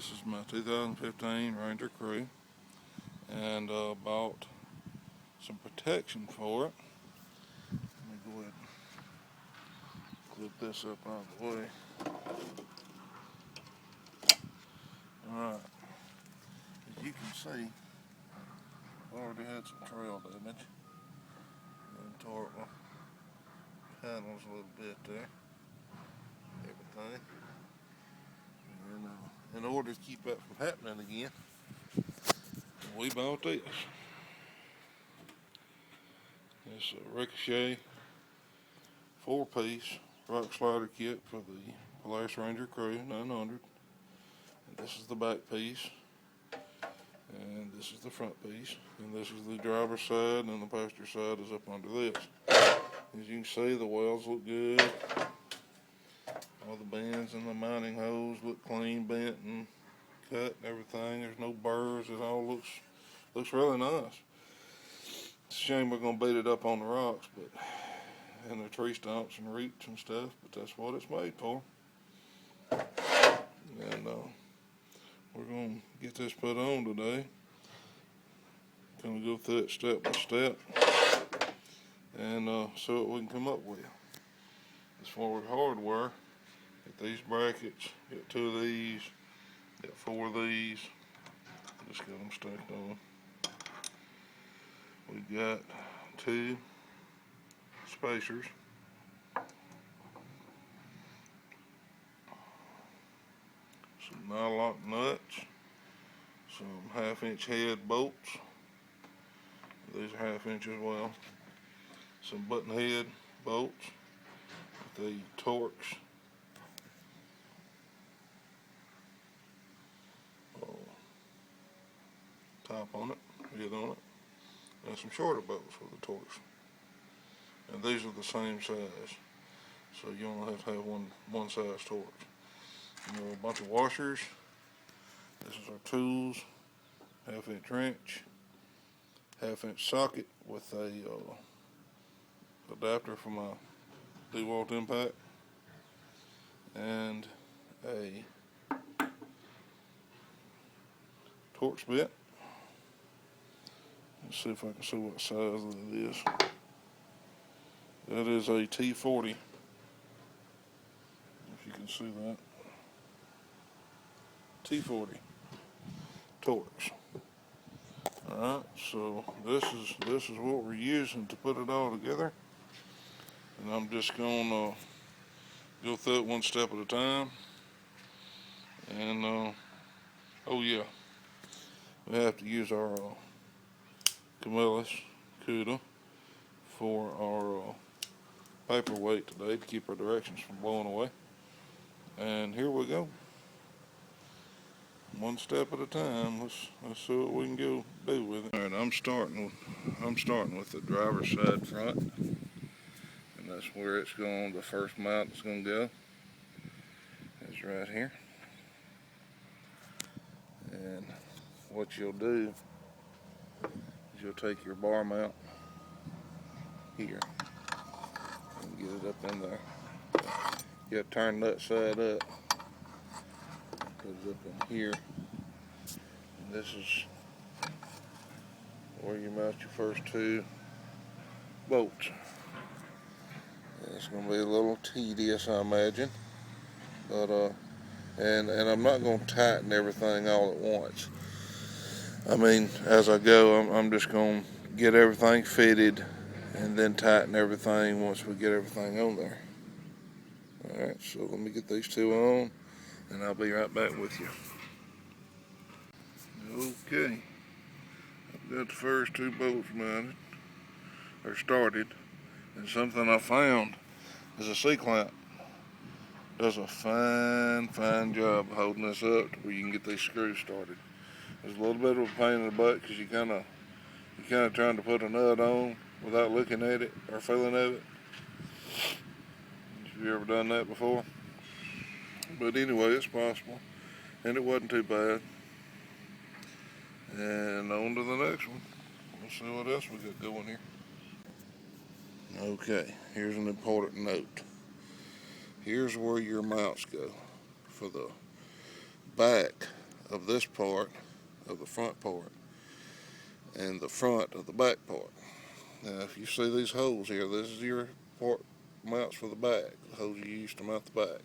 This is my 2015 Ranger Crew, and bought some protection for it. Let me go ahead and clip this up out of the way. Alright, as you can see, I already had some trail damage. And tore my panels a little bit there. Everything. And in order to keep that from happening again, we bought this. It's a Ricochet 4-piece rock slider kit for the Polaris Ranger Crew 900. And this is the back piece, and this is the front piece, and this is the driver's side, and the passenger side is up under this. As you can see, the welds look good. All the bends and the mounting holes look clean, bent and cut and everything. There's no burrs. It all looks really nice. It's a shame we're gonna beat it up on the rocks, but and the tree stumps and roots and stuff. But that's what it's made for. And we're gonna get this put on today. Gonna go through it step by step and see what we can come up with. As far as hardware, get these brackets, get 2 of these, get 4 of these, just got them stacked on. We got 2 spacers, some nylock nuts, some 1/2-inch head bolts, these are 1/2 inch as well, some button head bolts, the Torx, top on it, head on it, and some shorter bolts for the Torx. And these are the same size, so you only have to have one size Torx. And there are a bunch of washers. This is our tools, 1/2-inch wrench, 1/2-inch socket with a adapter for my DeWalt impact, and a Torx bit. Let's see if I can see what size that is. That is a T40, if you can see that. T40 Torx. Alright, so this is what we're using to put it all together. And I'm just gonna go through it one step at a time. And oh yeah, we have to use our Camillus Cuda for our paperweight today to keep our directions from blowing away. And here we go, one step at a time. Let's see what we can go do with it. All right, I'm starting with the driver's side front, and that's where it's going. The first mount it's going to go is right here. And what you'll do is you'll take your bar mount here and get it up in there. You have to turn that side up. Goes up in here. And this is where you mount your first 2 bolts. And it's going to be a little tedious, I imagine. But and I'm not going to tighten everything all at once. I mean, as I go, I'm just going to get everything fitted and then tighten everything once we get everything on there. Alright, so let me get these 2 on, and I'll be right back with you. Okay, I've got the first 2 bolts mounted, or started, and something I found is a C-clamp. Does a fine job of holding this up to where you can get these screws started. There's a little bit of a pain in the butt because you're kind of trying to put a nut on without looking at it or feeling of it. Have you ever done that before? But anyway, it's possible, and it wasn't too bad. And on to the next one. Let's see what else we got going here. Okay, here's an important note. Here's where your mounts go. For the back of this part of the front part and the front of the back part. Now if you see these holes here, this is your part mounts for the back, the holes you use to mount the back.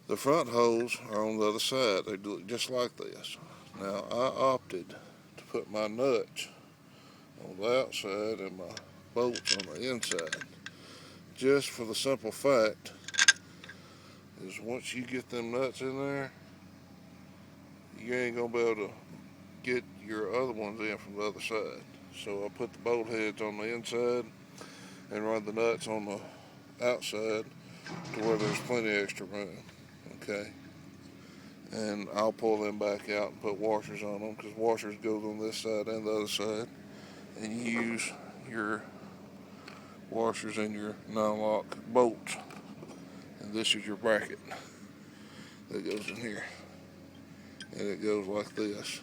The front holes are on the other side. They look just like this. Now I opted to put my nuts on the outside and my bolts on the inside, just for the simple fact is once you get them nuts in there, you ain't gonna be able to get your other ones in from the other side. So I put the bolt heads on the inside and run the nuts on the outside to where there's plenty of extra room. Okay, and I'll pull them back out and put washers on them, because washers goes on this side and the other side, and you use your washers in your non-lock bolts. And this is your bracket that goes in here, and it goes like this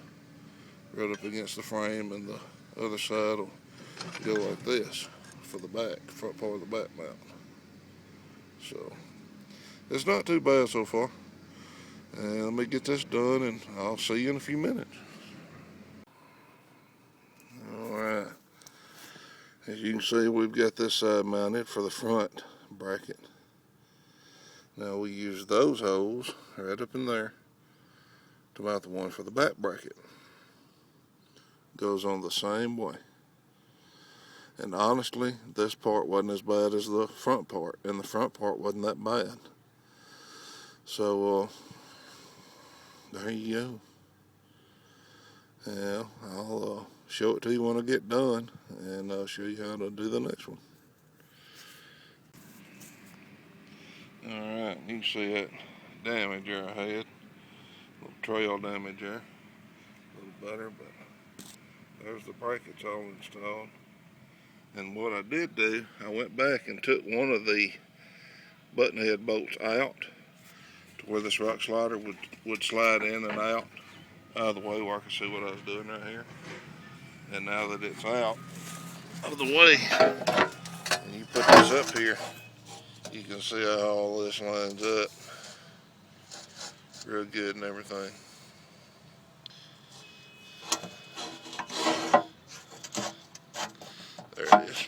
right up against the frame, and the other side will go like this for the back, front part of the back mount. So it's not too bad so far. And let me get this done, and I'll see you in a few minutes. Alright, as you can see, we've got this side mounted for the front bracket. Now we use those holes right up in there to mount the one for the back bracket. Goes on the same way. And honestly, this part wasn't as bad as the front part, and the front part wasn't that bad. So there you go. Yeah, I'll show it to you when I get done, and I'll show you how to do the next one. Alright, you can see that damage there I had. A little trail damage there. A little better, but there's the brackets all installed. And what I did do, I went back and took one of the button head bolts out to where this rock slider would slide in and out of the way where I could see what I was doing right here. And now that it's out of the way, and you put this up here, you can see how all this lines up real good and everything. There it is.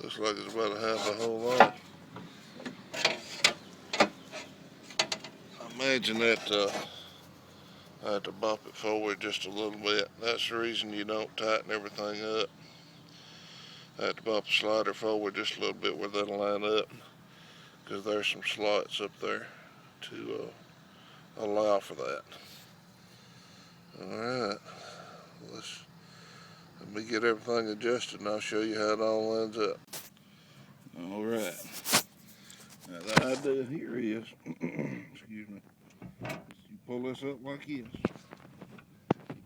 Looks like it's about a half a whole line. I imagine that I have to bump it forward just a little bit. That's the reason you don't tighten everything up. I have to bump the slider forward just a little bit where that'll line up, because there's some slots up there to allow for that. Alright, let me get everything adjusted and I'll show you how it all lines up. Alright, now the idea here is, excuse me, you pull this up like this, you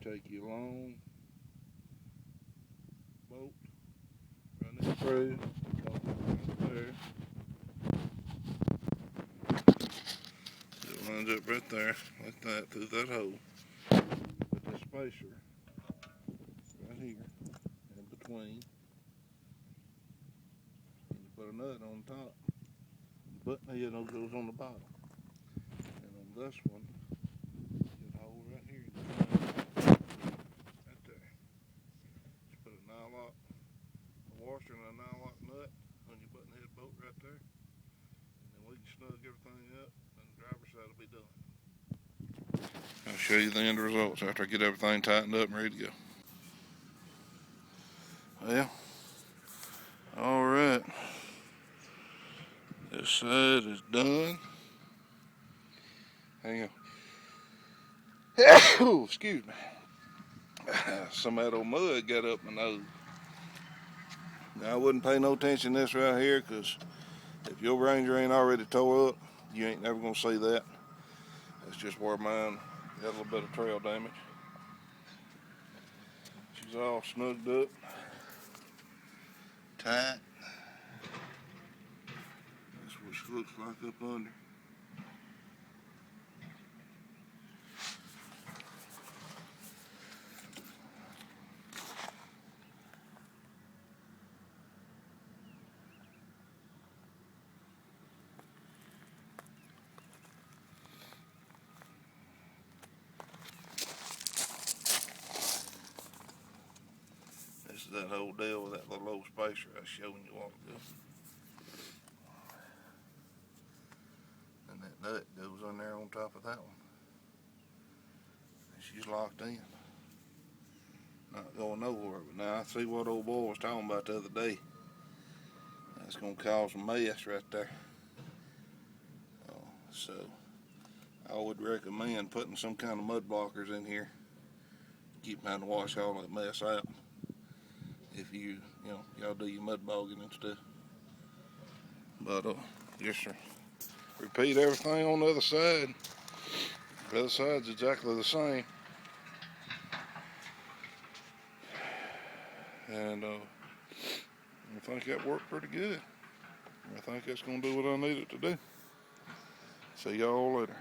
take your long bolt, run it through, right there. It lines up right there, like that, through that hole. Put this spacer right here, in between, and you put a nut on top. The button head goes on the bottom. And on this one, you get a hole right here, right there. Just put a nylock, a washer and a nylock nut on your button head bolt right there. And then we can snug everything up, and the driver's side will be done. I'll show you the end results after I get everything tightened up and ready to go. Well, alright. This side is done. Hang on. Oh, excuse me. Some of that old mud got up my nose. Now I wouldn't pay no attention to this right here, because if your Ranger ain't already tore up, you ain't never gonna see that. That's just where mine got a little bit of trail damage. She's all snugged up, tight. That's what she looks like up under. is that whole deal with that little old spacer I was showing you a while ago. And that nut goes on there on top of that one. And she's locked in. Not going nowhere. But now I see what old boy was talking about the other day. That's going to cause a mess right there. So I would recommend putting some kind of mud blockers in here. Keep trying to wash all that mess out. If y'all do your mud bogging and stuff. But just repeat everything on the other side. The other side's exactly the same. And I think that worked pretty good. I think that's going to do what I need it to do. See y'all later.